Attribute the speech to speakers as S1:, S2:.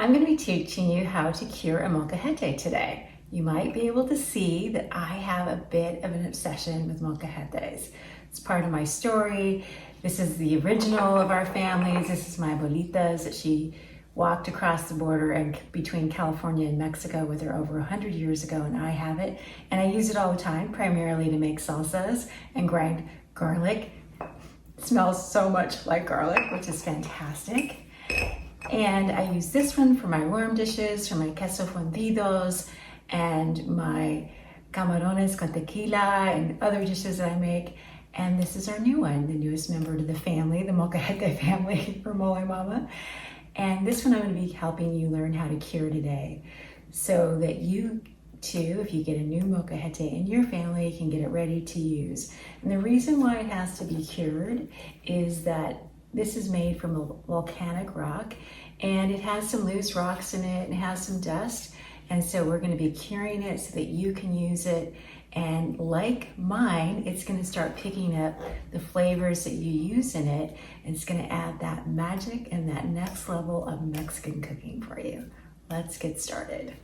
S1: I'm going to be teaching you how to cure a molcajete today. You might be able to see that I have a bit of an obsession with molcajetes. It's part of my story. This is the original of our families. This is my abuelita's that she walked across the border and between California and Mexico with her over 100 years ago, and I have it. And I use it all the time, primarily to make salsas and grind garlic. It smells so much like garlic, which is fantastic. And I use this one for my warm dishes, for my queso fundidos, and my camarones con tequila, and other dishes that I make. And this is our new one, the newest member to the family, the Molcajete family, or Mole Mama. And this one I'm going to be helping you learn how to cure today, so that you too, if you get a new molcajete in your family, can get it ready to use. And the reason why it has to be cured is that this is made from a volcanic rock, and it has some loose rocks in it and it has some dust. And so we're going to be curing it so that you can use it. And like mine, it's going to start picking up the flavors that you use in it. And it's going to add that magic and that next level of Mexican cooking for you. Let's get started.